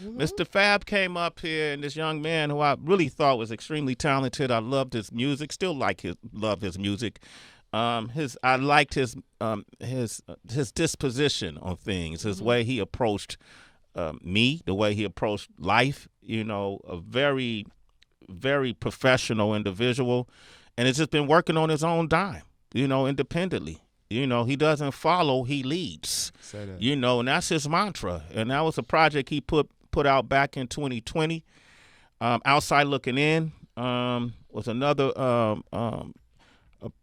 Mr. Fab came up here, and this young man who I really thought was extremely talented. I loved his music, still love his music. I liked his disposition on things, his way he approached me, the way he approached life. A very, very professional individual, and has just been working on his own dime. Independently. He doesn't follow, he leads. Say that. And that's his mantra. And that was a project he put out back in 2020. Outside Looking In was another a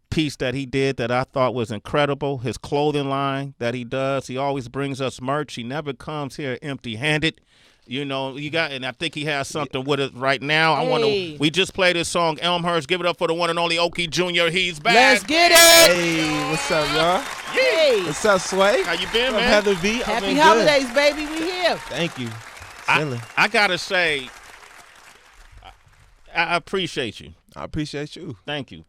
piece that he did that I thought was incredible. His clothing line that he does. He always brings us merch. He never comes here empty-handed. And I think he has something with it right now. We just played this song, Elmhurst. Give it up for the one and only Oke Junior. He's back. Let's get it. Hey, what's up, y'all? Hey. What's up, Sway? How you been, man? Heather B. Happy holidays, baby. We here. Thank you. I gotta say, I appreciate you. I appreciate you. Thank you.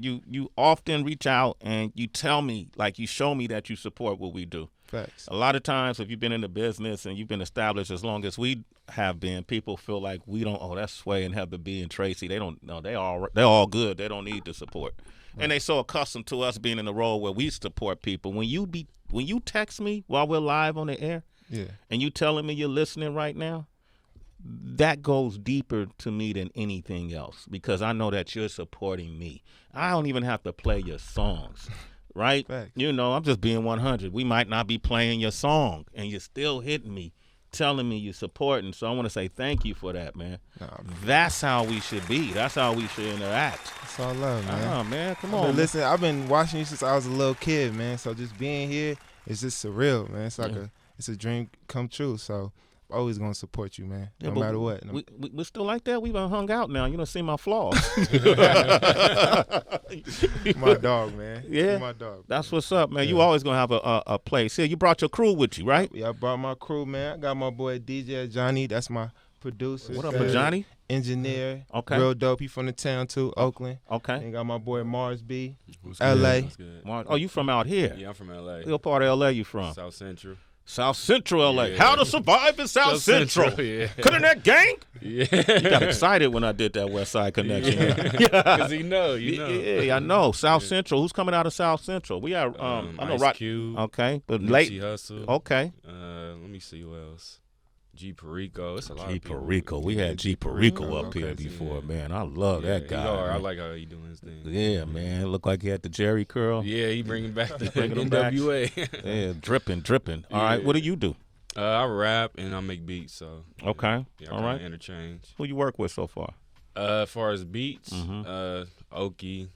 You often reach out and you tell me, like you show me that you support what we do. Facts. A lot of times, if you've been in the business and you've been established as long as we have been, people feel like we don't. Oh, that's Sway and Heather B and Tracy. They don't know. They're all good. They don't need the support. Right. And they so accustomed to us being in the role where we support people. When you text me while we're live on the air, and you telling me you're listening right now, that goes deeper to me than anything else because I know that you're supporting me. I don't even have to play your songs. Right? Facts. I'm just being 100. We might not be playing your song, and you're still hitting me, telling me you're supporting. So I want to say thank you for that, man. That's how we should be. That's how we should interact. It's all love, man. Oh, man, come on. Listen, I've been watching you since I was a little kid, man. So just being here is just surreal, man. It's like it's a dream come true. So I'm always gonna support you, man. No matter what. We're still like that. We've been hung out now. You don't see my flaws. My dog, man. Yeah, my dog. That's what's up, man. You always gonna have a place here. You brought your crew with you, right? Yeah, I brought my crew, man. I got my boy DJ Ajani. That's my producer. What up, Ajani? Engineer. Okay. Real dope. He from the town too, Oakland. Okay. And got my boy Mars B. What's LA. good? Oh, you from out here? Yeah, I'm from LA. What part of LA you from? South Central. South Central LA. Yeah. How to survive in South Central. Yeah. Couldn't that gang? Yeah. You got excited when I did that West Side connection. Because you know. Yeah, I know. South Central. Who's coming out of South Central? We have I know Ice Cube. Okay. But Nipsey Hussle. Okay. Let me see who else. G Perico. It's a lot G of people. Perico. We had G Perico up here before, man. I love that guy. I like how he doing his thing. Yeah, man. It looked like he had the Jerry curl. Yeah, he bringing back the Bringing him back. NWA. Yeah, dripping. All right, what do you do? I rap and I make beats. So okay, yeah, all right. Interchange. Who you work with so far? As far as beats, Aoki.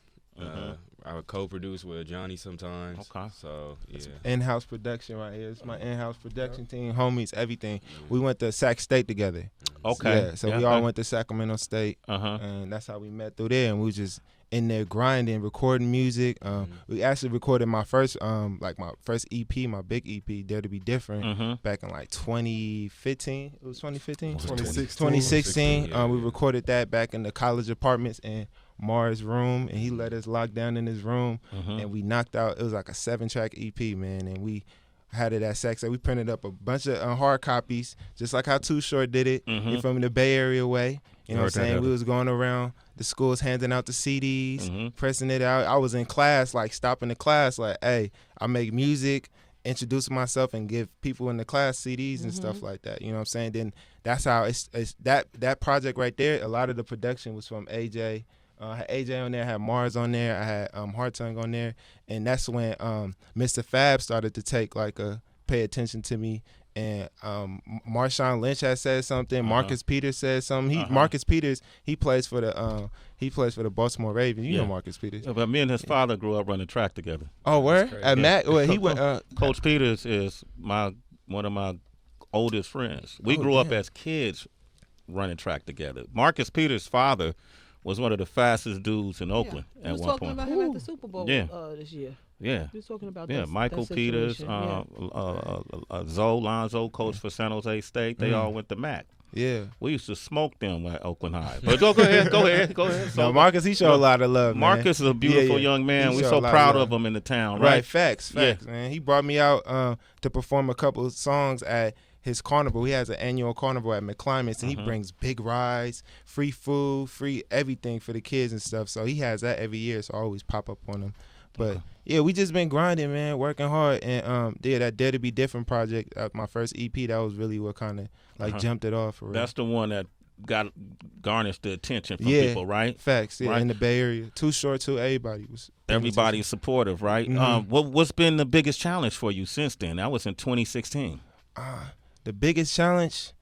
I would co-produce with Ajani sometimes. Okay. So yeah. In-house production right here. It's my in-house production team, homies, everything. We went to Sac State together. Okay. Yeah, so we all went to Sacramento State, and that's how we met through there. And we was just in there grinding, recording music. We actually recorded my first EP, my big EP, Dare to Be Different, back in like 2015. It was 2015? 2016. We recorded that back in the college apartments in Mars' room, and he let us lock down in his room, and we knocked out. It was like a 7-track EP, man, and we had it at Sac. We printed up a bunch of hard copies, just like how Too Short did it. From the Bay Area way. You know what I'm saying? We was going around the schools handing out the CDs, pressing it out. I was in class, like stopping the class, like, hey, I make music, introduce myself, and give people in the class CDs and stuff like that. You know what I'm saying? Then that's how it's that project right there. A lot of the production was from AJ. I had AJ on there, I had Mars on there, I had Hartung on there, and that's when Mr. Fab started to pay attention to me. And Marshawn Lynch had said something. Marcus Peters said something. Marcus Peters, he plays for the Baltimore Ravens. You know Marcus Peters. But me and his father grew up running track together. Oh, where? At Mac? Well, he went. Coach Peters is one of my oldest friends. We grew up as kids running track together. Marcus Peters' father was one of the fastest dudes in Oakland at one point. We was talking about him at the Super Bowl this year. Yeah. We was talking about Michael that Peters, situation. Lonzo, coach for San Jose State. They all went to Mac. Yeah. We used to smoke them at Oakland High. But go ahead. So, no, Marcus, he showed a lot of love, man. Marcus is a beautiful young man. We're so proud of him in the town, right? Facts, man. He brought me out to perform a couple of songs at his carnival. He has an annual carnival at McClimate's, and he brings big rides, free food, free everything for the kids and stuff. So he has that every year, so I always pop up on him. But yeah, we just been grinding, man, working hard, and that Dare to Be Different project, my first EP, that was really what kind of like jumped it off. For real. That's the one that garnished the attention from people, right? Facts, yeah, right? in the Bay Area. Too Short, too, everybody's supportive, right? What's been the biggest challenge for you since then? That was in 2016. The biggest challenge,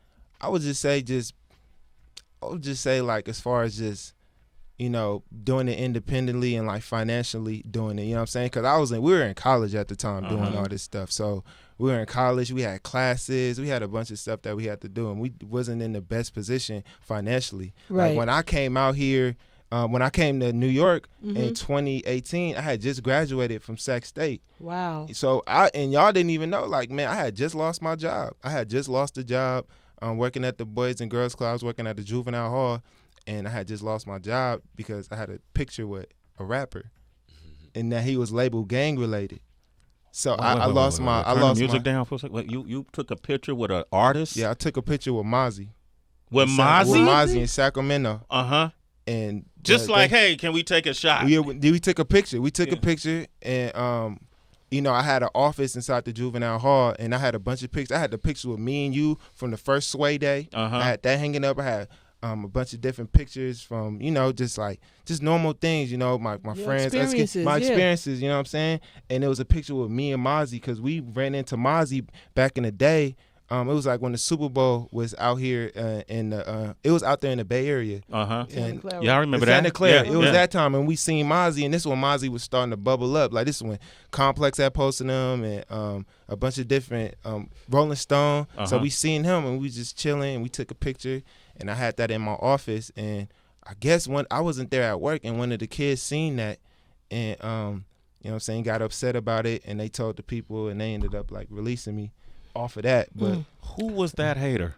I would just say like as far as just, you know, doing it independently and like financially doing it, you know what I'm saying? Because we were in college at the time doing all this stuff. So we were in college, we had classes, we had a bunch of stuff that we had to do, and we wasn't in the best position financially. Right. Like when I came out here, when I came to New York in 2018, I had just graduated from Sac State. Wow. So and y'all didn't even know, like, man, I had just lost my job. I had just lost the job working at the Boys and Girls Club. I was working at the Juvenile Hall. And I had just lost my job because I had a picture with a rapper, and that he was labeled gang related. So I lost my. Turn the music down for a second. Wait, you took a picture with an artist? Yeah, I took a picture with Mozzie. With Mozzie? With Mozzie in Sacramento. And just hey, can we take a shot? Yeah, we took a picture. We took a picture, and you know, I had an office inside the Juvenile Hall, and I had a bunch of pictures. I had the picture with me and you from the first Sway day. I had that hanging up. I had a bunch of different pictures from, you know, just normal things, you know, my friends, experiences, you know what I'm saying? And it was a picture with me and Mozzie, because we ran into Mozzie back in the day. It was like when the Super Bowl was out here it was out there in the Bay Area. And, yeah, I remember that. Santa Clara. It was that time, and we seen Mozzie, and this is when Mozzie was starting to bubble up. Like, this is when Complex had posted him, and a bunch of different Rolling Stone. So we seen him, and we just chilling, and we took a picture, and I had that in my office. And I guess when I wasn't there at work, and one of the kids seen that, and you know what I'm saying, got upset about it, and they told the people, and they ended up like releasing me off of that. But who was that hater?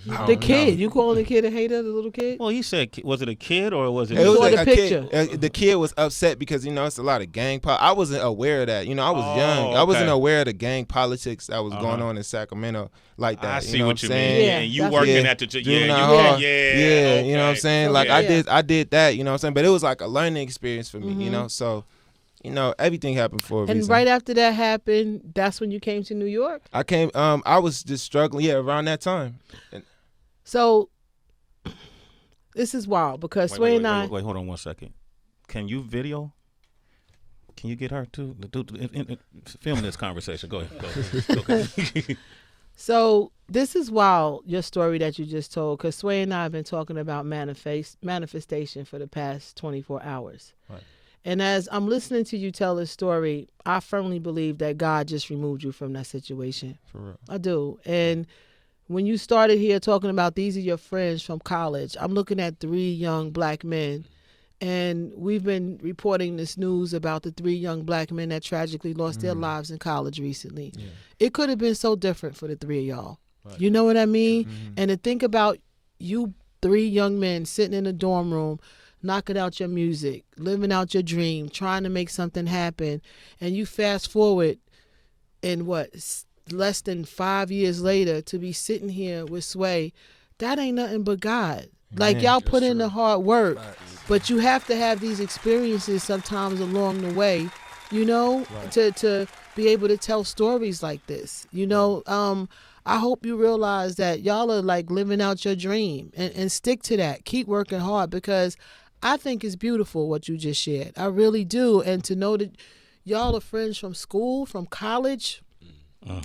The kid. You calling the kid a hater, the little kid? Well, he said, was it a kid or was it? It was like a picture. Kid. The kid was upset because, you know, it's a lot of gang I wasn't aware of that. You know, I was young. Okay. I wasn't aware of the gang politics that was going on in Sacramento like that. I see you know what you saying? mean. Yeah, and you working at the yeah, you know what I'm saying? So, like I did that, you know what I'm saying? But it was like a learning experience for me, you know? So, you know, everything happened for a reason. And right after that happened, that's when you came to New York? I came, I was just struggling, around that time. So, this is wild because Sway and I... Wait, hold on one second. Can you video? Can you get her to film this conversation? Go ahead. So, this is wild, your story that you just told, because Sway and I have been talking about manifestation for the past 24 hours. Right. And as I'm listening to you tell this story, I firmly believe that God just removed you from that situation. For real. I do. And when you started here talking about these are your friends from college, I'm looking at 3 young black men. And we've been reporting this news about the 3 young black men that tragically lost their lives in college recently. Yeah. It could have been so different for the 3 of y'all. Right. You know what I mean? And to think about you 3 young men sitting in a dorm room, knocking out your music, living out your dream, trying to make something happen. And you fast forward in less than 5 years later to be sitting here with Sway. That ain't nothing but God. Like, y'all put in the hard work, but you have to have these experiences sometimes along the way, you know, to be able to tell stories like this. You know, I hope you realize that y'all are like living out your dream and stick to that. Keep working hard, because I think it's beautiful what you just shared. I really do. And to know that y'all are friends from school, from college,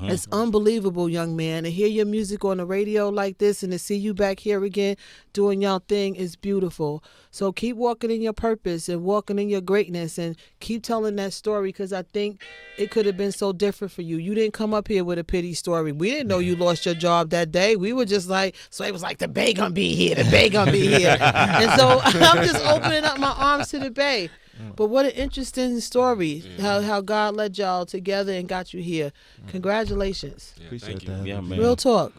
it's unbelievable, young man. To hear your music on the radio like this and to see you back here again doing y'all thing is beautiful. So keep walking in your purpose and walking in your greatness and keep telling that story, because I think it could have been so different for you. You didn't come up here with a pity story. We didn't know you lost your job that day. We were just like, so it was like, the Bay gonna be here, the Bay gonna be here. And so I'm just opening up my arms to the Bay. But what an interesting story, how God led y'all together and got you here. Congratulations. Yeah, Appreciate thank that. Yeah, man. Real talk.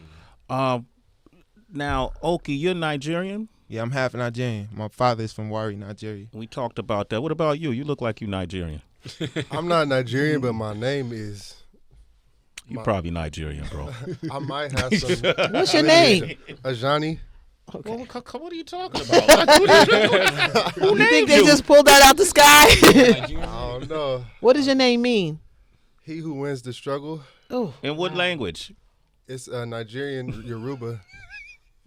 Now, Oke, you're Nigerian? Yeah, I'm half Nigerian. My father is from Warri, Nigeria. We talked about that. What about you? You look like you Nigerian. I'm not Nigerian, but my name is You probably Nigerian, bro. I might have some. What's your name? Ajani. Okay. Well, what are you talking about? Who You think named they you? just pulled that out the sky? I don't know. What does your name mean? He who wins the struggle. Oh. In what language? It's Nigerian Yoruba.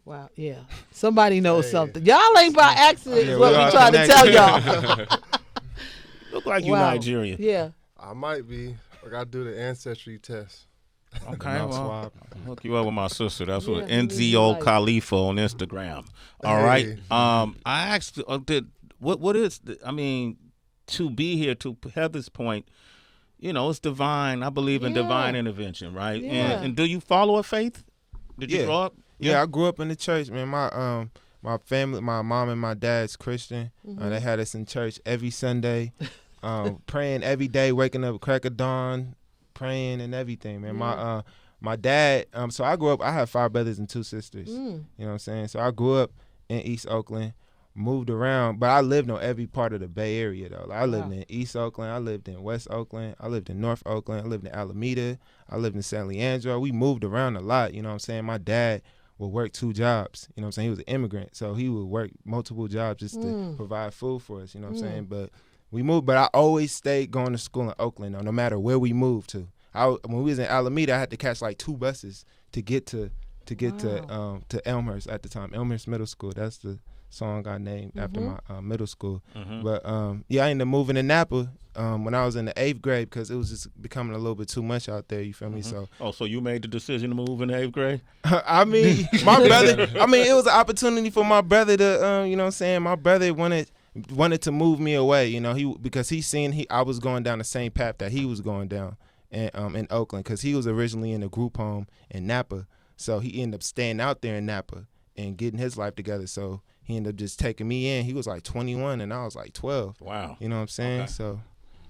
Wow. Yeah. Somebody knows Hey. something. Y'all ain't by accident. Yeah, Is what we we are trying to tell connected. y'all. Look like you Wow. Nigerian. Yeah. I might be. I got to do the ancestry test. Okay, Mouth well, swab. I'll hook you up with my sister. That's what Yeah, NZO right. Khalifa on Instagram. All Hey. right. I asked, what is? To be here, to Heather's point, it's divine. I believe in Yeah. divine intervention, right? Yeah. And do you follow a faith? Did you Yeah. grow up? Yeah, I grew up in the church, man. My family, my mom and my dad's Christian. They had us in church every Sunday, praying every day, waking up crack of dawn, praying and everything, man. My dad, so I grew up, I have 5 brothers and 2 sisters. You know what I'm saying? So I grew up in East Oakland, moved around, but I lived on every part of the Bay Area, though. Like, I lived in East Oakland, I lived in West Oakland, I lived in North Oakland, I lived in Alameda, I lived in San Leandro. We moved around a lot, you know what I'm saying? My dad would work 2 jobs, you know what I'm saying? He was an immigrant, so he would work multiple jobs just to provide food for us, you know what I'm saying? But we moved, but I always stayed going to school in Oakland, though, no matter where we moved to. When we was in Alameda, I had to catch like 2 buses to get to Elmhurst at the time, Elmhurst Middle School. That's the song I named after my middle school. But I ended up moving to Napa when I was in the 8th grade because it was just becoming a little bit too much out there. You feel me? So So you made the decision to move in the 8th grade? I mean, my brother. I mean, it was an opportunity for my brother to, you know what I'm saying. My brother wanted to move me away. Because he seen I was going down the same path that he was going down. In Oakland, because he was originally in a group home in Napa, so he ended up staying out there in Napa and getting his life together. So he ended up just taking me in. He was like 21 and I was like 12. Wow. You know what I'm saying? Okay. So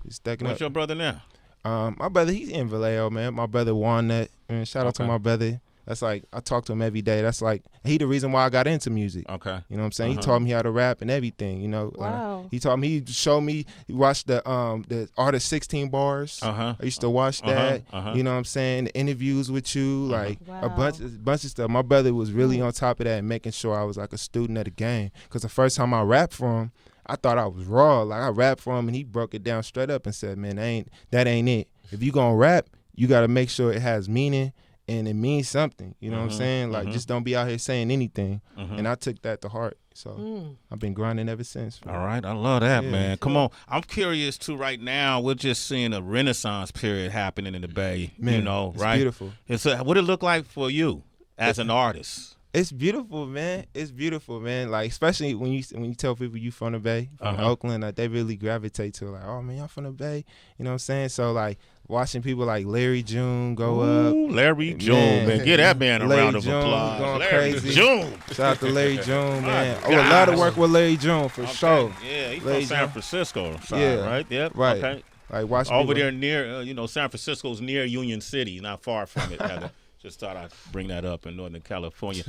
he's stacking What's up. your brother now? My brother, he's in Vallejo, man. My brother Walnut. Man, shout out to my brother. That's like, I talk to him every day. That's like, he the reason why I got into music. Okay. You know what I'm saying? He taught me how to rap and everything, Wow. He taught me, he showed me, he watched the Art of 16 Bars. I used to watch that. You know what I'm saying? The interviews with you, like a bunch of stuff. My brother was really on top of that and making sure I was like a student of the game. Because the first time I rapped for him, I thought I was raw. Like I rapped for him and he broke it down straight up and said, man, that ain't it. If you gonna rap, you gotta make sure it has meaning and it means something. You know what I'm saying? Like just don't be out here saying anything. And I took that to heart. So I've been grinding ever since. All right, I love that, man. Come on. I'm curious too. Right now, we're just seeing a renaissance period happening in the Bay. Man, right? it's beautiful. What it look like for you as an artist? It's beautiful, man. It's beautiful, man. Like especially when you tell people you from the Bay, from Oakland, like they really gravitate to like, oh man, y'all from the Bay. You know what I'm saying? So like watching people like Larry June go up. Larry June, man. Give that man a Larry round of June applause. going Larry crazy. June. Shout out to Larry June, man. My A lot of gosh. work with Larry June for sure. Yeah, he's Larry from San June. Francisco side, Yeah. right? Yep. Right. Okay. Like watch Over people- there near, San Francisco's near Union City, not far from it. Heather. Just thought I'd bring that up in Northern California.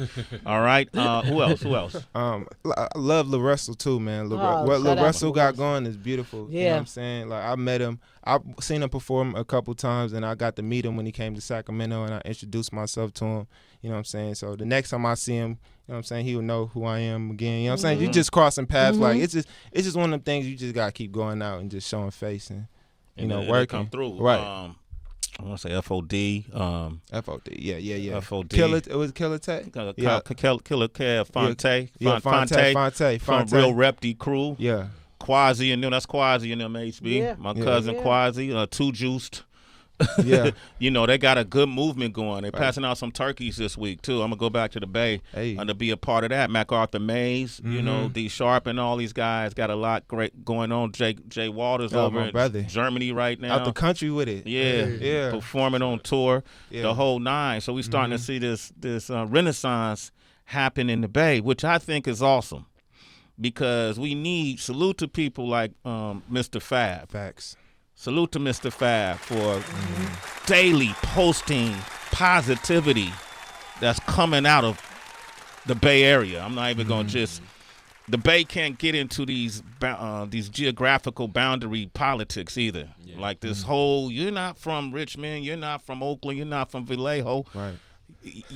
All right. Who else? I love La Russell too, man. What shout La out Russell to got going is beautiful. You know Yeah. what I'm saying? Like I met him. I've seen him perform a couple times and I got to meet him when he came to Sacramento and I introduced myself to him. You know what I'm saying? So the next time I see him, you know what I'm saying, he'll know who I am again. You know what I'm saying? You just crossing paths. Like it's just one of them things you just gotta keep going out and just showing face and They working. come through. Right. I want to say FOD. FOD. Yeah. FOD. Killer. It was Killer Tech. Killer Kev Fonte. Yeah, Fonte. From Real Rep D Crew. Yeah. Quasi and them. That's Quasi and them, HB. Yeah. My Yeah. cousin Yeah. Quasi. Too Juiced. Yeah. They got a good movement going. They're passing out some turkeys this week too. I'm gonna go back to the Bay to be a part of that. MacArthur Mays, D Sharp and all these guys got a lot great going on. Jay Waters over my in brother. Germany right now. Out the country with it. Yeah, performing on tour, the whole nine. So we're starting to see this renaissance happen in the Bay, which I think is awesome because we need salute to people like Mr. Fab. Facts. Salute to Mr. Fab for daily posting positivity that's coming out of the Bay Area. I'm not even going to just the Bay can't get into these geographical boundary politics either. Yeah. Like this whole, you're not from Richmond, you're not from Oakland, you're not from Vallejo. Right.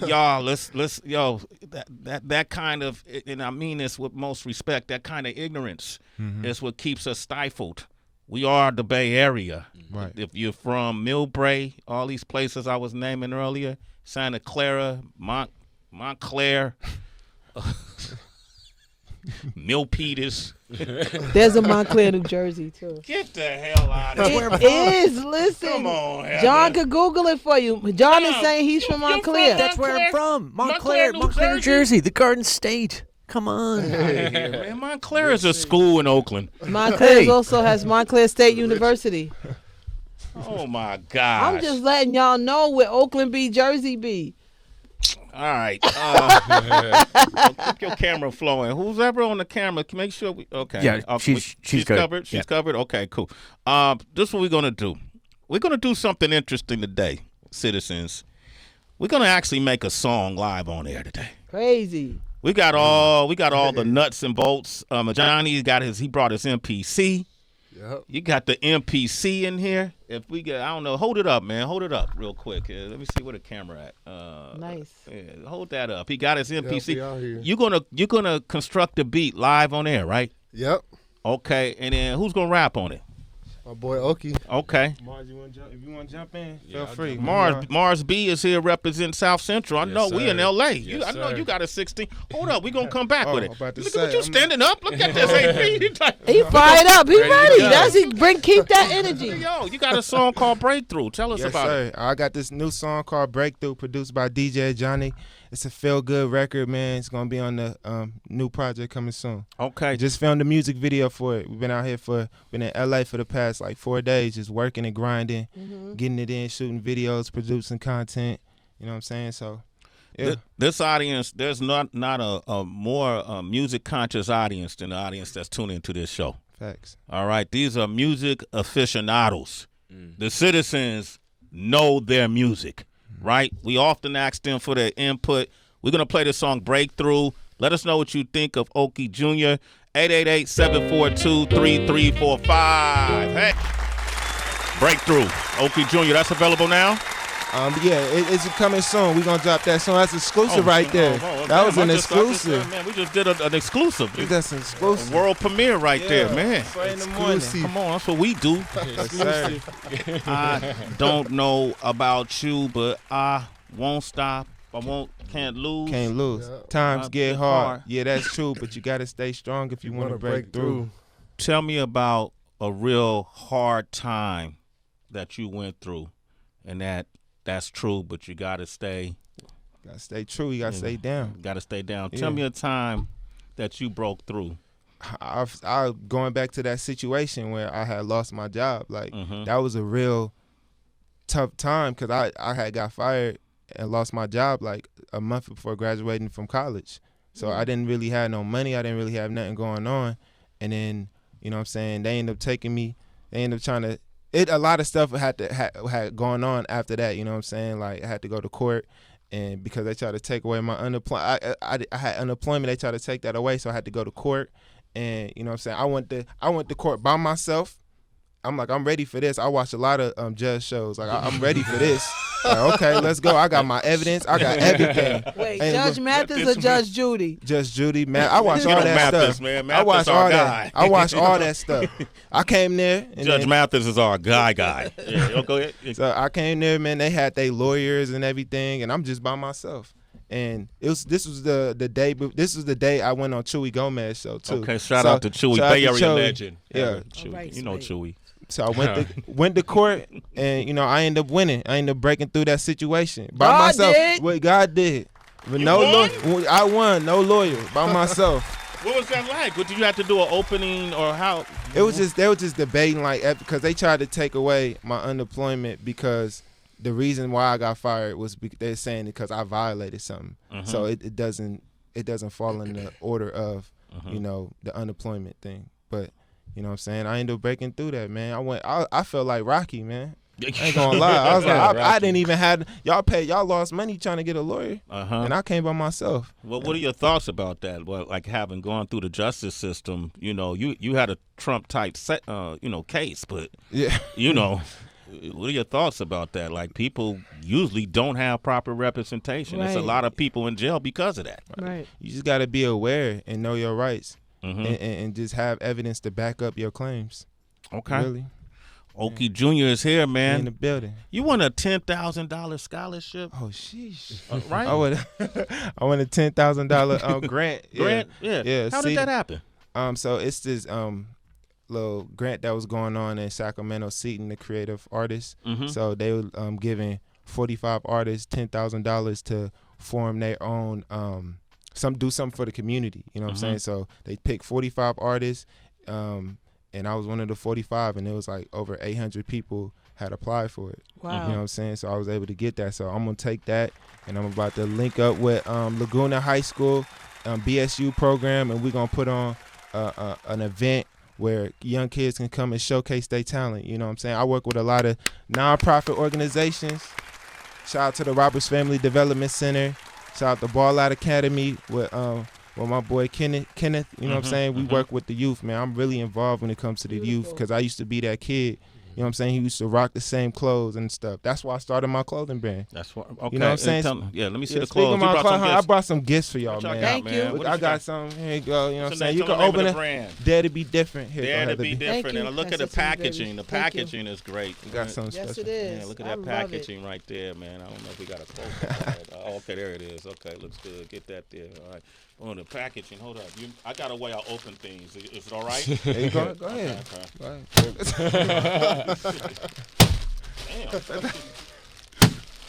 Y'all, let's that kind of, and I mean this with most respect, that kind of ignorance is what keeps us stifled. We are the Bay Area. Right. If you're from Millbrae, all these places I was naming earlier, Santa Clara, Montclair, Milpitas. There's a Montclair, New Jersey, too. Get the hell out of here. It is. Listen. Come on, Heather. John could Google it for you. John is saying he's from Montclair. That's where I'm from. Montclair, New Jersey, the Garden State. Come on. Hey, man, Montclair is a school in Oakland. Montclair also has Montclair State University. Oh, my God. I'm just letting y'all know where Oakland be, Jersey be. All right. Keep your camera flowing. Who's ever on the camera, make sure we. Okay. Yeah, she's covered. She's covered. Okay, cool. This is what we're gonna do. We're gonna do something interesting today, citizens. We're gonna actually make a song live on air today. Crazy. We got all the nuts and bolts. Ajani he brought his MPC. Yep. You got the MPC in here. If we get, I don't know, hold it up, man. Hold it up real quick. Let me see where the camera at. Nice. Yeah, hold that up. He got his MPC. Yep, we out here. You're gonna construct a beat live on air, right? Yep. Okay, and then who's gonna rap on it? My boy Aoki. Okay. Mars, if you want to jump in, Yeah, feel free. Mars B is here representing South Central. I Yes, know we sir. in LA. Yes, I know sir. you got a 16. Hold up, we gonna come back with it. I'm about to Look say, at you I'm standing up. Look at this AP. He fired up. He ready. go. Keep that energy. Yo, you got a song called Breakthrough. Tell us Yes, about sir. it. I got this new song called Breakthrough, produced by DJ Ajani. It's a feel-good record, man. It's going to be on the new project coming soon. Okay. I just filmed a music video for it. We've been out here been in LA for the past like 4 days, just working and grinding, getting it in, shooting videos, producing content. You know what I'm saying? So, yeah. This audience, there's not a more music conscious audience than the audience that's tuning into this show. Facts. All right, these are music aficionados. The citizens know their music, right? We often ask them for their input. We're going to play the song Breakthrough. Let us know what you think of Oke Junior. 888-742-3345. Hey. Breakthrough. Oke Junior. That's available now? Yeah, it's coming soon. We're going to drop that song. That's exclusive right there. That was an exclusive. Man, we just did an exclusive. That's an exclusive. A world premiere right there, man. Sway in the morning. Come on, that's what we do. Yes, sir. I don't know about you, but I won't stop. Can't lose. Can't lose. Yeah. Times get It's hard. hard. Yeah, that's true, but you got to stay strong if you want to break through. Tell me about a real hard time that you went through, and that's true, but you got to stay. Got to stay true. You got to stay down. Got to stay down. Yeah. Tell me a time that you broke through. I going back to that situation where I had lost my job. Like Mhm. that was a real tough time because I had got fired and lost my job like a month before graduating from college. So I didn't really have no money. I didn't really have nothing going on. And then, you know what I'm saying, they ended up taking me. They ended up trying to a lot of stuff had gone on after that, you know what I'm saying? Like I had to go to court, and because they tried to take away my unemployment, I had unemployment, they tried to take that away, so I had to go to court. And you know what I'm saying, I went to court by myself. I'm like, I'm ready for this. I watch a lot of judge shows. Like I'm ready for this. Like, okay, let's go. I got my evidence. I got everything. Wait, And Judge Mathis or Judge Judy? Judge Judy, man. I watch You all know that Mathis, stuff. man. I watch Mathis our all guy. that. I watch all that stuff. I came there. And Judge then, Mathis is our guy. Yeah, go ahead. So I came there, man. They had their lawyers and everything, and I'm just by myself. And this was the day. This was the day I went on Chewy Gomez show too. Okay, shout out to Chewy, shout out Bay to Area Chewy. legend. Yeah. Chewy. All right, You know Sway. Chewy. So I went to court, and you know I ended up winning. I ended up breaking through that situation by God myself. did? What God did. But no lawyer. I won. No lawyer. By myself. What was that like? Did you have to do an opening or how? It was just they were just debating like because they tried to take away my unemployment because the reason why I got fired was they're saying because I violated something. So it doesn't fall in the order of you know the unemployment thing. But you know what I'm saying, I ended up breaking through that, man. I felt like Rocky, man. I ain't gonna lie. I was like, I didn't even have y'all lost money trying to get a lawyer, and I came by myself. Well, what are your thoughts about that? Well, like having gone through the justice system, you had a Trump type case, but what are your thoughts about that? Like people usually don't have proper representation. There's a lot of people in jail because of that. Right. You just got to be aware and know your rights, and just have evidence to back up your claims. Okay. Really. Oke Junior is here, man. In the building. You won a $10,000 scholarship. Oh, sheesh. Right? I won a $10,000 grant. Grant? Yeah. How did that happen? So it's this little grant that was going on in Sacramento, seating the creative artists. So they were giving 45 artists $10,000 to form their own, do something for the community. You know what I'm saying? So they picked 45 artists. And I was one of the 45, and it was like over 800 people had applied for it. Wow. You know what I'm saying? So I was able to get that. So I'm going to take that, and I'm about to link up with Laguna High School BSU program, and we're going to put on an event where young kids can come and showcase their talent. You know what I'm saying? I work with a lot of nonprofit organizations. Shout out to the Roberts Family Development Center. Shout out to Ball Out Academy with my boy Kenneth, you know what I'm saying? We work with the youth, man. I'm really involved when it comes to the youth because I used to be that kid. You know what I'm saying? He used to rock the same clothes and stuff. That's why I started my clothing brand. That's what. Okay. You know what I'm saying? Let me see the clothes. I brought some gifts for y'all, man. Thank you. I got some. Here you go. You know what I'm saying? You can open it. Dare to be different. Here, Dare to be different. And look at the packaging. The Thank packaging is great. We got something special. Yes, it is. Yeah, look at that packaging right there, man. I don't know if we got a close. Okay, there it is. Okay, looks good. Get that there. All right. Oh, the packaging. Hold up. I got a way I open things. Is it all right? There you go. Go ahead. Damn.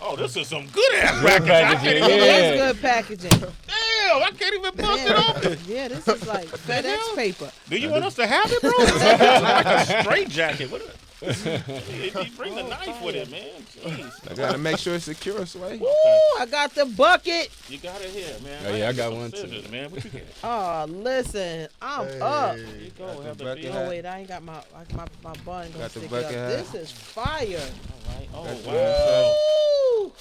Oh, this is some good ass packaging. That's good packaging. Damn, I can't even bust it open. Yeah, this is like FedEx paper. Do you want us to have it, bro? It's like a straight jacket. What? You bring the knife with it, man. Jeez. I gotta make sure it's secure, Sway. Woo! I got the bucket. You got it here, man. Oh yeah, I got one too. Man, what you get? Oh, listen, I'm up. Here you go. Got Have the the bucket beer. hat. Oh wait, I ain't got my bun gonna Got the stick it bucket up. hat. This is fire. All right. Oh, Got the wow. Woo!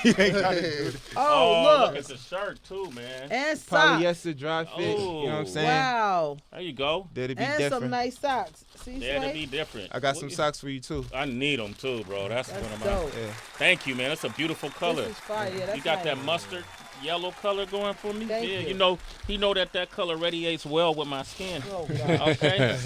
You ain't gotta do it. Oh, look, it's a shirt too, man. and socks. Polyester dry fit. You know what I'm saying? Wow. There you go. Dare to be And different. some nice socks. See, Dare to Sway? be different. I got some socks for you too. I need them too, bro. That's one of my. dope. Yeah. Thank you, man. That's a beautiful color. This is fire. Yeah, that's You got nice. that mustard yellow color going for me? Thank yeah, you. He know that color radiates well with my skin. Oh, God. Okay.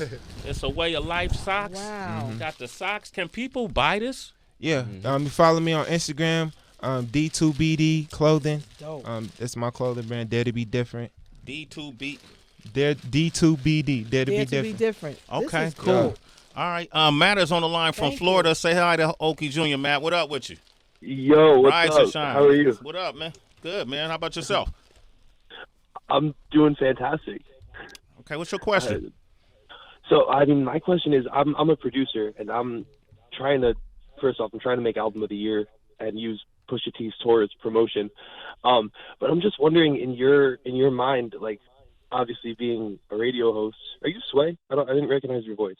It's a way of life socks. Wow. Got the socks. Can people buy this? Yeah. Follow me on Instagram. D2BD Clothing. Dope. It's my clothing brand. Dare to be different. D2B. D2BD. Dare to Dare be to different. be different. Okay. This is cool. All right. Matt is on the line from Thank Florida. Say hi to Oke Junior. Matt, what up with you? Yo, what's Rise up? and shine. How are you? What up, man? Good, man. How about yourself? I'm doing fantastic. Okay. What's your question? My question is, I'm a producer, and I'm trying to make album of the year and use Pusha T's tour as promotion. But I'm just wondering, in your mind, like, obviously being a radio host, are you Sway? I didn't recognize your voice.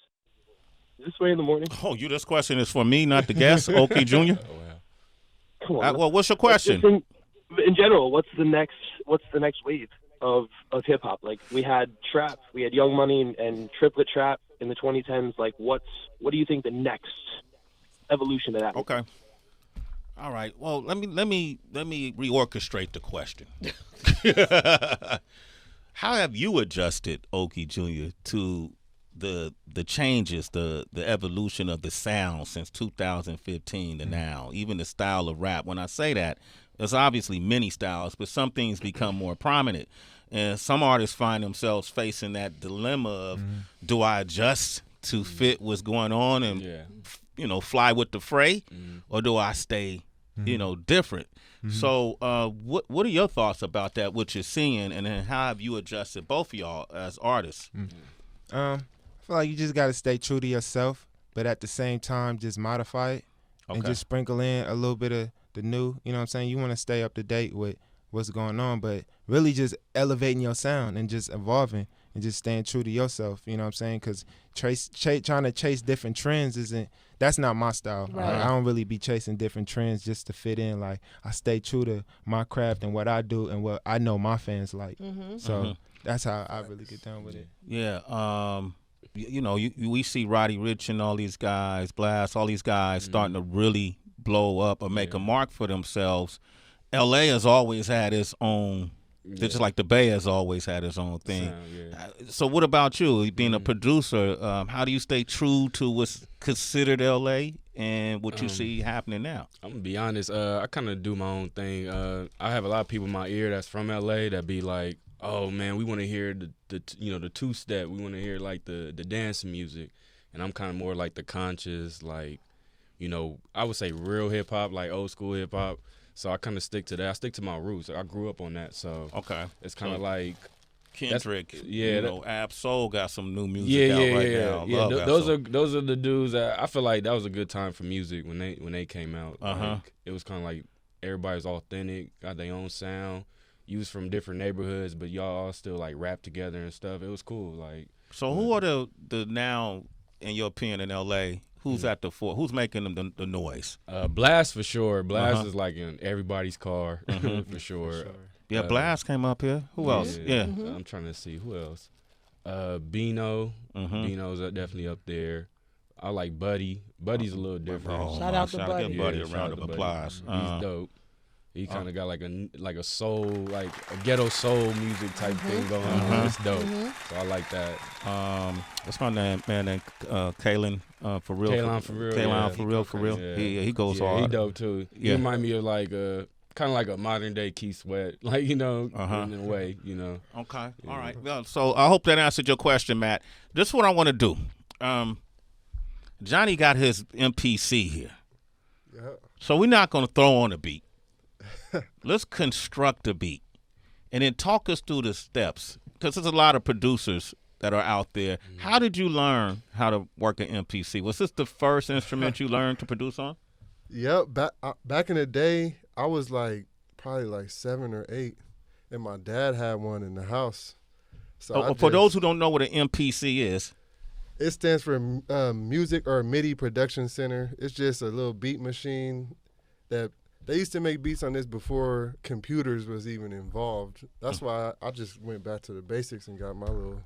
Is this Sway in the morning? Oh, this question is for me, not the guest, Oke Junior. Come on. Well, what's your question? In general, what's the next wave of hip hop? Like, we had trap, we had Young Money and triplet trap in the 2010s. Like, what do you think the next evolution of that? Okay. All right. Well, let me reorchestrate the question. How have you adjusted, Oke Junior, to the changes, the evolution of the sound since 2015 to now, even the style of rap? When I say that, there's obviously many styles, but some things become more prominent. And some artists find themselves facing that dilemma of, do I adjust to fit what's going on and, fly with the fray, or do I stay, different? So what are your thoughts about that, what you're seeing, and then how have you adjusted, both of y'all, as artists? I feel like you just got to stay true to yourself, but at the same time, just modify it and just sprinkle in a little bit of the new. You know what I'm saying? You want to stay up to date with what's going on, but really just elevating your sound and just evolving. You know and just staying true to yourself. You know what I'm saying? Because trying to chase different trends that's not my style. Right. Like, I don't really be chasing different trends just to fit in. Like, I stay true to my craft and what I do and what I know my fans like. So that's how I really get down with it. Yeah. We see Roddy Ricch and all these guys, Blast, all these guys starting to really blow up or make a mark for themselves. LA has always had its own, just like the Bay has always had its own thing. So what about you, being a producer? How do you stay true to what's considered LA and what you see happening now? I'm gonna be honest. I kind of do my own thing. I have a lot of people in my ear that's from LA that be like, "Oh man, we want to hear the two-step. We want to hear like the dance music," and I'm kind of more like the conscious, like, I would say real hip hop, like old school hip hop. So I kind of stick to that. I stick to my roots. I grew up on that, so it's kind of like Kendrick. Yeah, Ab Soul got some new music out right now. Yeah. Those are the dudes that I feel like that was a good time for music when they came out. Like, it was kind of like everybody's authentic, got their own sound. You was from different neighborhoods, but y'all all still like rap together and stuff. It was cool. Like, so who are the now, in your opinion, in LA? Who's at the fore? Who's making them the noise? Blast for sure. Blast is like in everybody's car for sure. Yeah, Blast came up here. Who else? Yeah. I'm trying to see who else. Bino. Bino's definitely up there. I like Buddy. Buddy's a little different. Shout out to Buddy. Give Buddy a round of applause. He's dope. He kind of got like a soul, like a ghetto soul music type thing going on. It's dope. So I like that. What's my man named Kalen for real? Kalen for real. Yeah. He goes hard. He dope too. He remind me of like kind of like a modern day Keith Sweat, like in a way, Okay, all right. Well, so I hope that answered your question, Matt. This is what I want to do. Johnny got his MPC here, so we're not going to throw on a beat. Let's construct a beat and then talk us through the steps, because there's a lot of producers that are out there. How did you learn how to work an MPC? Was this the first instrument you learned to produce on? Yep. Back in the day, I was probably like 7 or 8, and my dad had one in the house. So for those who don't know what an MPC is, it stands for Music or MIDI Production Center. It's just a little beat machine that they used to make beats on this before computers was even involved. That's why I just went back to the basics and got my little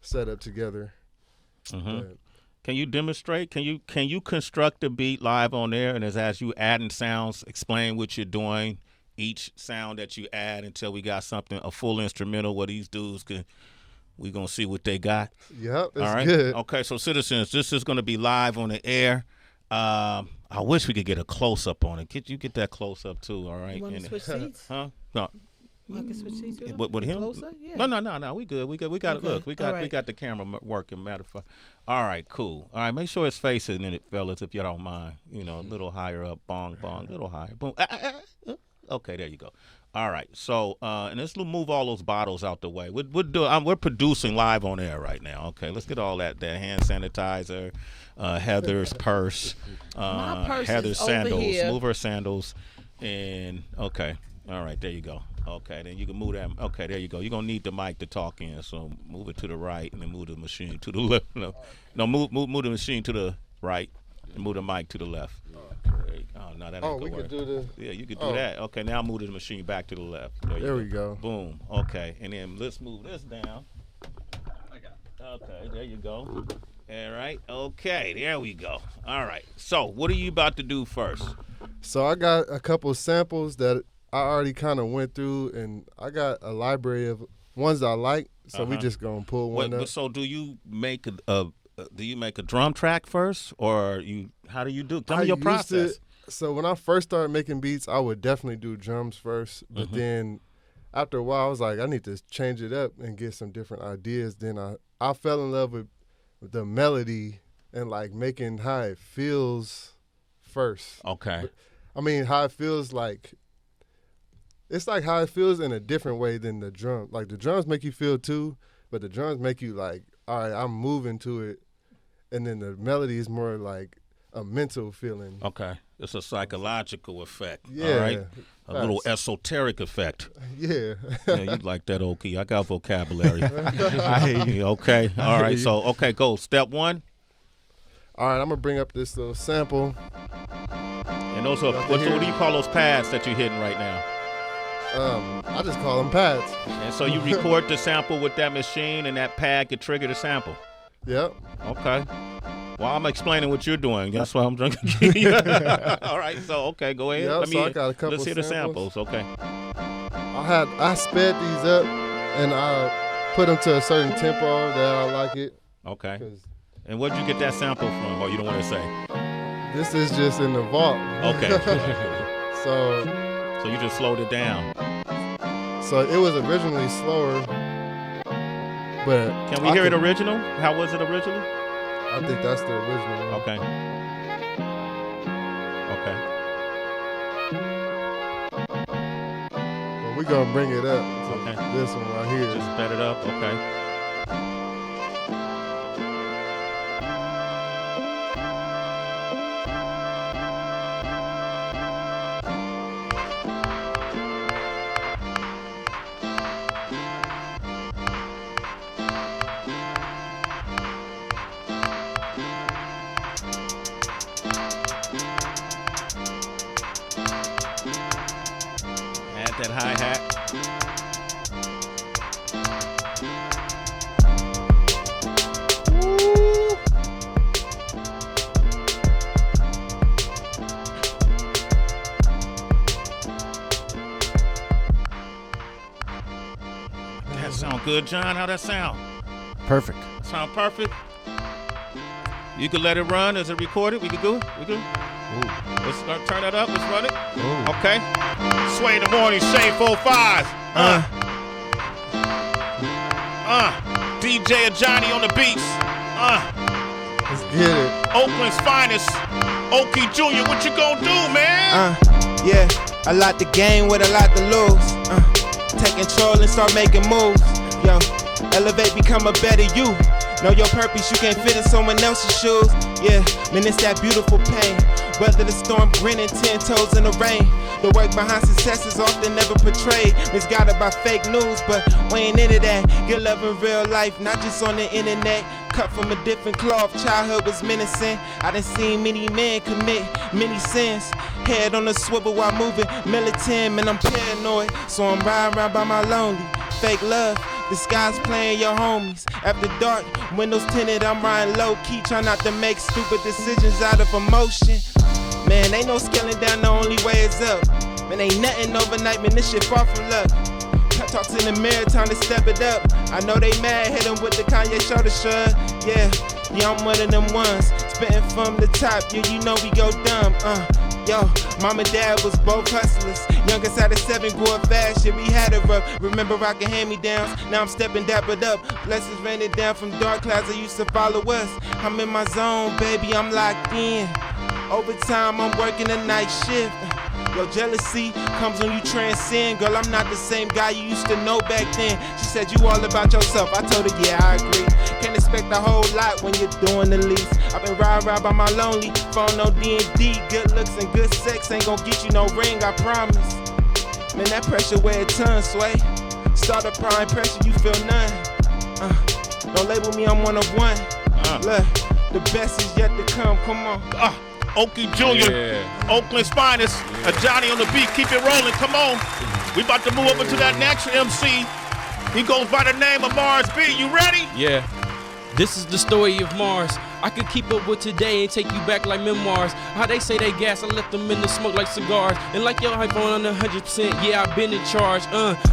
setup together. Can you demonstrate? Can you construct a beat live on air, and as you adding sounds, explain what you're doing, each sound that you add until we got something, a full instrumental where these dudes we gonna see what they got. Yep, it's all right. Good. Okay, so citizens, this is gonna be live on the air. I wish we could get a close up on it. Get that close up too. All right. You want to switch seats? Huh? No. I can switch seats with him. With him? Closer? Yeah. No. We good. We got it. Look, we got the camera working. Matter of fact. All right, cool. All right, make sure it's facing in it, fellas, if you don't mind. A little higher up. Bong, a little higher. Boom. Okay, there you go. All right. So, and let's move all those bottles out the way. We're producing live on air right now. Okay, let's get all that hand sanitizer, Heather's purse, My purse Heather's is sandals. over here. Move her sandals, and okay. All right, there you go. Okay, then you can move that. Okay, there you go. You're gonna need the mic to talk in, so move it to the right, and then move the machine to the left. No, move the machine to the right, and move the mic to the left. Oh, no, that ain't gonna we work. could do the. Yeah, you could do that. Okay, now move the machine back to the left. There we go. Boom. Okay, and then let's move this down. Okay, there you go. All right. Okay, there we go. All right. So, what are you about to do first? So I got a couple samples that I already kind of went through, and I got a library of ones that I like. So we just gonna pull one up. So, do you make a drum track first, or how do you do? Tell me your process. So when I first started making beats, I would definitely do drums first, but then after a while, I was like, I need to change it up and get some different ideas. Then I fell in love with the melody and like making how it feels first. Okay. I mean, how it feels like. It's like how it feels in a different way than the drum. Like the drums make you feel too, but the drums make you like, all right, I'm moving to it. And then the melody is more like a mental feeling. Okay. It's a psychological effect. Yeah. All right. A little esoteric effect. Yeah. Yeah, you like that, Oki. I got vocabulary. I hate you. Okay. All right. So, okay, go. Step one. All right, I'm going to bring up this little sample. And those are, what do you call those pads that you're hitting right now? I just call them pads. And so you record the sample with that machine, and that pad could trigger the sample. Yep. Okay. Well, I'm explaining what you're doing. That's why I'm drinking. All right. So, okay, go ahead. Yep, so I got a couple let's hear the samples. Okay. I sped these up, and I put them to a certain tempo that I like it. Okay. And where'd you get that sample from? Or you don't want to say? This is just in the vault. Okay. So you just slowed it down. So it was originally slower, but can we hear it original? How was it originally? I think that's the original one. Okay. But we're gonna bring it up to this one right here. Just sped it up. Okay. That hi-hat. That sound good, John. How that sound? Perfect. Sound perfect? You could let it run. Is it recorded? We could go? We good? Let's turn that up. Let's run it. Ooh. Okay. Sway in the morning, Shane 4-5. DJ Ajani on the beats. Let's get it. Oakland's finest. Oke Junior, what you gonna do, man? Yeah, a lot to gain with a lot to lose. Take control and start making moves. Yo, elevate, become a better you. Know your purpose, you can't fit in someone else's shoes. Yeah, man, it's that beautiful pain. Weather the storm, grinning 10 toes in the rain. The work behind success is often never portrayed. Misguided by fake news, but we ain't into that. Get love in real life, not just on the internet. Cut from a different cloth, childhood was menacing. I done seen many men commit many sins. Head on a swivel while moving, militant, man, I'm paranoid. So I'm riding around by my lonely. Fake love, disguise playing your homies. After dark, windows tinted, I'm riding low-key. Try not to make stupid decisions out of emotion. Man, ain't no scaling down, the only way is up. Man, ain't nothing overnight, man, this shit far from luck. Pep talks in the mirror, time to step it up. I know they mad, hit them with the Kanye shoulder shrug. Yeah, I'm one of them ones. Spitting from the top, yeah, you know we go dumb. Yo, mom and dad was both hustlers. Youngest out of 7 grew up fast, yeah, we had it rough. Remember rocking hand-me-downs, now I'm stepping dappered up. Blessings raining down from dark clouds that used to follow us. I'm in my zone, baby, I'm locked in. Overtime, I'm working a night shift. Yo, jealousy comes when you transcend. Girl, I'm not the same guy you used to know back then. She said you all about yourself. I told her, yeah, I agree. Can't expect a whole lot when you're doing the least. I've been riding by my lonely phone, no D&D. Good looks and good sex ain't gonna get you no ring, I promise. Man, that pressure weigh a ton, Sway. Start applying pressure, you feel none. Don't label me, I'm one of one. Look, the best is yet to come, come on. Oke Junior, Oakland's finest. Ajani on the beat, keep it rolling, come on. We about to move over to that next MC. He goes by the name of Mars B. You ready? Yeah. This is the story of Mars. I could keep up with today and take you back like memoirs. How they say they gas, I left them in the smoke like cigars. And like your iPhone on 100%, yeah, I've been in charge.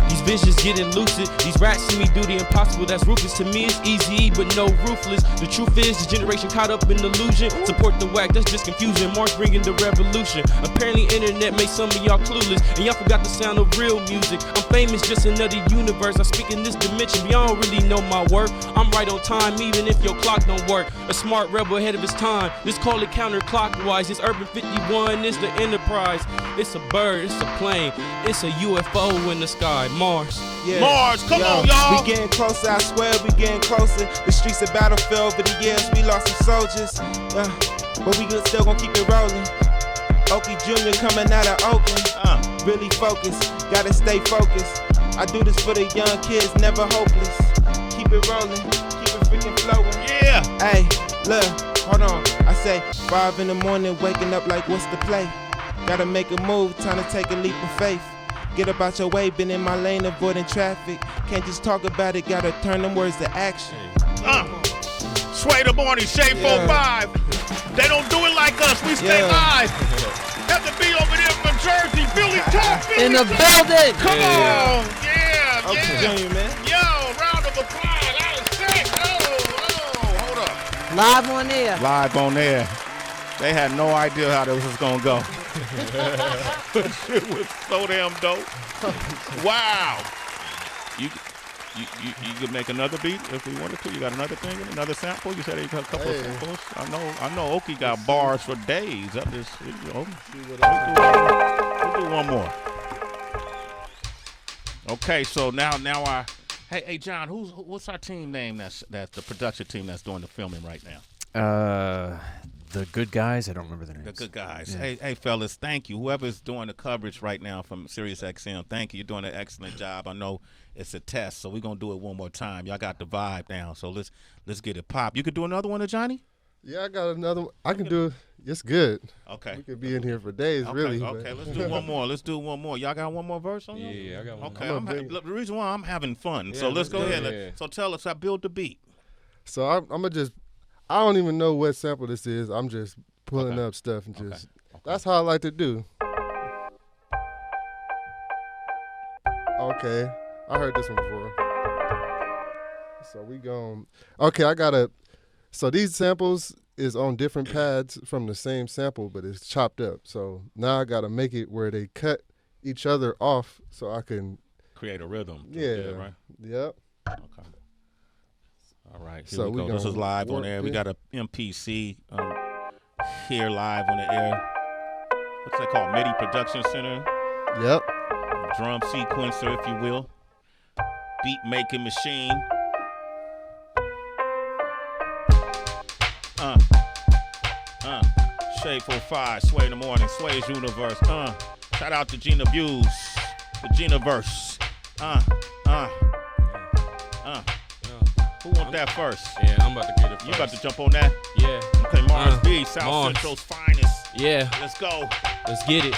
These visions getting lucid. These rats see me do the impossible, that's ruthless. To me it's easy, but no ruthless. The truth is, the generation caught up in illusion. Support the whack, that's just confusion. Mars bringing the revolution. Apparently internet made some of y'all clueless. And y'all forgot the sound of real music. I'm famous, just another universe. I speak in this dimension, but y'all don't really know my work. I'm right on time, even if your clock don't work. A smart rebel ahead of his time. Let's call it counterclockwise. It's Urban 51, it's the Enterprise. It's a bird, it's a plane, it's a UFO in the sky. Mars. Yeah. Mars, come on, y'all. We getting closer, I swear we getting closer. The streets a battlefield, over the years we lost some soldiers. But we still gonna keep it rolling. Oke Junior coming out of Oakland. Really focused, gotta stay focused. I do this for the young kids, never hopeless. Keep it rolling, keep it freaking flowing. Yeah. Hey, look, hold on. I say 5 in the morning, waking up like what's the play? Gotta make a move, time to take a leap of faith. Get up out your way, been in my lane, avoiding traffic. Can't just talk about it, gotta turn them words to action. Sway the morning, Shade 45. They don't do it like us, we stay live. Have to be over there from Jersey, Philly talk, Philly In the building. Come on, Oke Junior, man. Yo, round of applause. I was sick. Hold up. Live on air. Live on air. They had no idea how this was gonna go. Shit was so damn dope. Wow. You could make another beat if we wanted to. You got another thing, another sample. You said you got a couple of samples. I know. Oke got bars for days. I just, we'll do one more. Okay, so now hey John, what's our team name? That's the production team that's doing the filming right now. The Good Guys. I don't remember their names. The Good Guys. Yeah. Hey fellas, thank you. Whoever's doing the coverage right now from Sirius XM, thank you. You're doing an excellent job. I know it's a test, so we're gonna do it one more time. Y'all got the vibe down, so let's get it pop. You could do another one, Ajani? Yeah, I got another one. I can do it. It's good. Okay. We could be in here for days, really. Okay, let's do one more. Y'all got one more verse on you? Yeah, I got one. Okay, the reason why I'm having fun. So let's go ahead. So tell us, I build the beat. So I'm gonna just. I don't even know what sample this is. I'm just pulling up stuff and just. That's how I like to do. Okay, I heard this one before. So we going. Okay, I gotta. So these samples is on different pads from the same sample, but it's chopped up. So now I gotta make it where they cut each other off, so I can create a rhythm. Yeah. Right. Yep. Okay. All right. Here So we go. This is live on air. We got a MPC here live on the air. What's that called? MIDI Production Center. Yep. Drum sequencer, if you will. Beat making machine. Shade 45, Sway in the morning, Sway's Universe. Shout out to Gina Views, the Ginaverse. Who want that first? Yeah, I'm about to get it first. You about to jump on that? Yeah. Okay, Mars B, South Mars. Central's finest. Yeah. Let's go. Let's get it.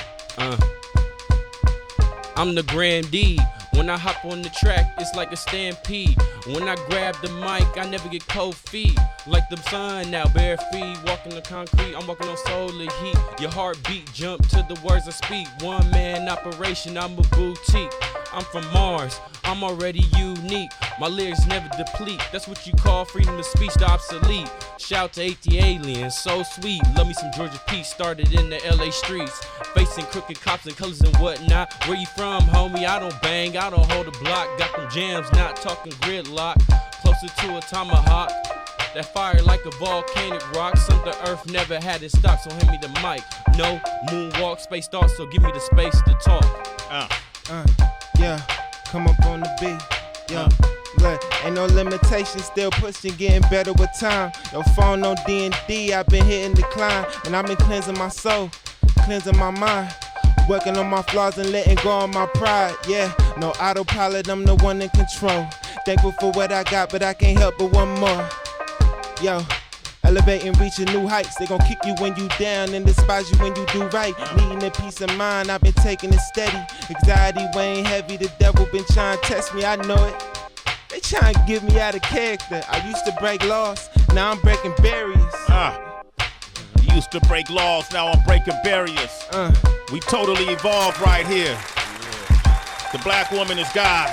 I'm the Grand D. When I hop on the track, it's like a stampede. When I grab the mic, I never get cold feet. Like the sun now, bare feet, walking the concrete. I'm walking on solar heat. Your heartbeat jump to the words I speak. One man operation, I'm a boutique. I'm from Mars, I'm already unique. My lyrics never deplete. That's what you call freedom of speech to obsolete. Shout to 80 aliens, so sweet. Love me some Georgia Peach, started in the LA streets. Facing crooked cops and colors and whatnot. Where you from, homie? I don't bang, I don't hold a block. Got them jams, not talking gridlock. Closer to a tomahawk. That fire like a volcanic rock. Something the earth never had it stop, so hand me the mic. No moonwalk, space thought, so give me the space to talk. Yeah, come up on the beat. Yeah, look, ain't no limitation, still pushing, getting better with time. Your phone on D&D, I've been hitting decline, and I've been cleansing my soul, cleansing my mind, working on my flaws and letting go of my pride. Yeah, no autopilot, I'm the one in control. Thankful for what I got, but I can't help but one more. Yo, elevating, reaching new heights. They gon' kick you when you down and despise you when you do right. Needing a peace of mind, I've been taking it steady. Anxiety weighing heavy, the devil been trying to test me, I know it. They trying to get me out of character. I used to break laws, now I'm breaking barriers. Used to break laws, now I'm breaking barriers. We totally evolved right here. The black woman is God.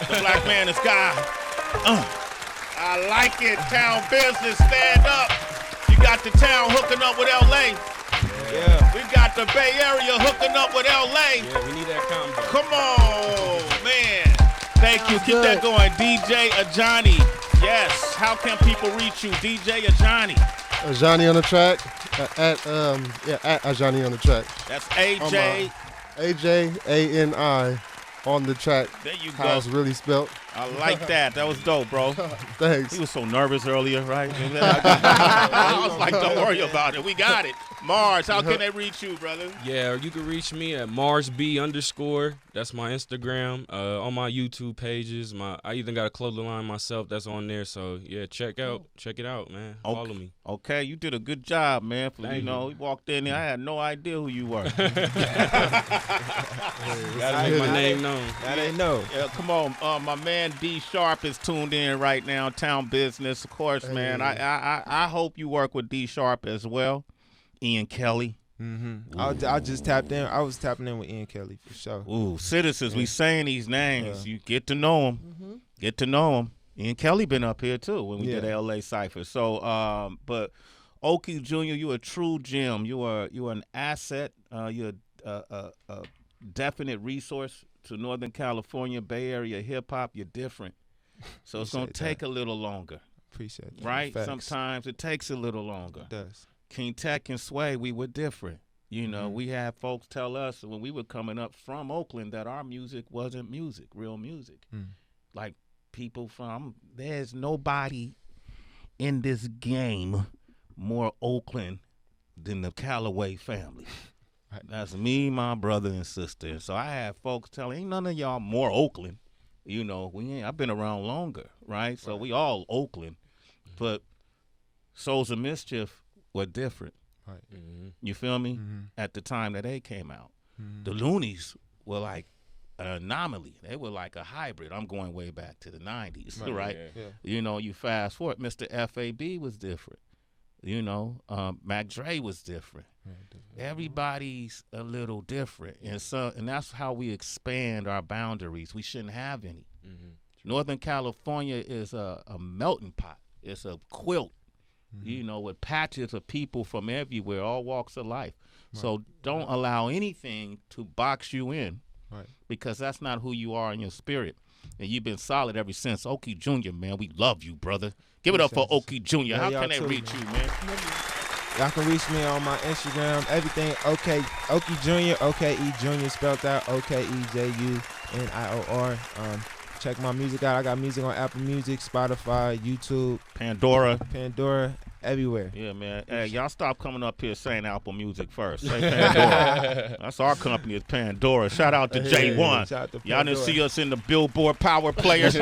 The black man is God. I like it. Town business, stand up. You got the town hooking up with LA. Yeah. We got the Bay Area hooking up with LA. Yeah, we need that combo. Come on, man. Thank you. Keep that going. DJ Ajani. Yes. How can people reach you? DJ Ajani. Ajani on the track. At Ajani on the track. That's AJ. AJANI on the track. There you go. How it's really spelled. I like that. That was dope, bro. Thanks. He was so nervous earlier, right? I was like, don't worry about it. We got it. Mars, how can they reach you, brother? Yeah, you can reach me at MarsB_. That's my Instagram. On my YouTube pages. I even got a clothing line myself that's on there. So yeah, check it out, man. Follow me. Okay, you did a good job, man. Thank you. We walked in there. I had no idea who you were. Gotta make my name known. That ain't no. Yeah, come on, my man D Sharp is tuned in right now. Town Business, of course, man. I hope you work with D Sharp as well. Ian Kelly. Mm-hmm. I just tapped in. I was tapping in with Ian Kelly for sure. Ooh, citizens, we saying these names. You get to know them. Mm-hmm. Get to know them. Ian Kelly been up here too when we did the LA Cypher. So, but Oke Junior, you a true gem. You are an asset. You're a definite resource to Northern California, Bay Area hip hop. You're different. So it's gonna take a little longer. Appreciate that. Right? Facts. Sometimes it takes a little longer. It does. King Tech and Sway, we were different. You know, we had folks tell us when we were coming up from Oakland that our music wasn't music, real music. Like people there's nobody in this game more Oakland than the Calloway family. Right. That's me, my brother and sister. And so I had folks telling, ain't none of y'all more Oakland. You know, I've been around longer, right? So we all Oakland. But Souls of Mischief were different. Right. Mm-hmm. You feel me? At the time that they came out. The Loonies were like an anomaly. They were like a hybrid. I'm going way back to the 90s, right? Yeah. You know, you fast forward, Mr. FAB was different. You know, Mac Dre was different. Everybody's a little different. And that's how we expand our boundaries. We shouldn't have any. Northern California is a melting pot. It's a quilt. You know, with patches of people from everywhere, all walks of life. So don't allow anything to box you in, because that's not who you are in your spirit. And you've been solid ever since. Oke Junior, man, we love you, brother. Give it up for Oke Junior. How can they reach you, man? Y'all can reach me on my Instagram, everything, Oke Junior, OKE Junior, spelled out OKEJUNIOR. Check my music out. I got music on Apple Music, Spotify, YouTube, Pandora, everywhere. Yeah, man. Hey, y'all stop coming up here saying Apple Music first. Say Pandora. That's our company, is Pandora. Shout out to J1. Shout out to Y'all didn't see us in the Billboard Power Players.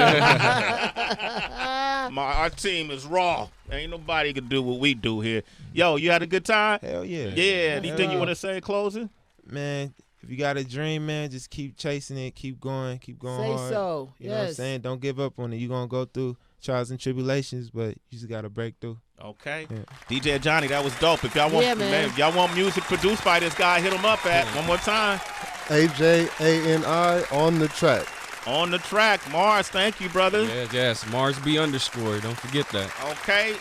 Our team is raw. Ain't nobody can do what we do here. Yo, you had a good time? Hell yeah. Yeah. Anything you want to say in closing? Man, if you got a dream, man, just keep chasing it, keep going Say hard. so. You know what I'm saying? Don't give up on it. You're going to go through trials and tribulations, but you just got to break through. Okay. Yeah. DJ Ajani, that was dope. If y'all want, if y'all want music produced by this guy, hit him up at one more time. AJANI on the track. On the track. Mars, thank you, brother. Yes. MarsB_. Don't forget that. Okay.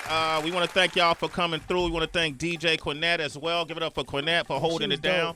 We want to thank y'all for coming through. We want to thank DJ Quinette as well. Give it up for Quinette for holding it down.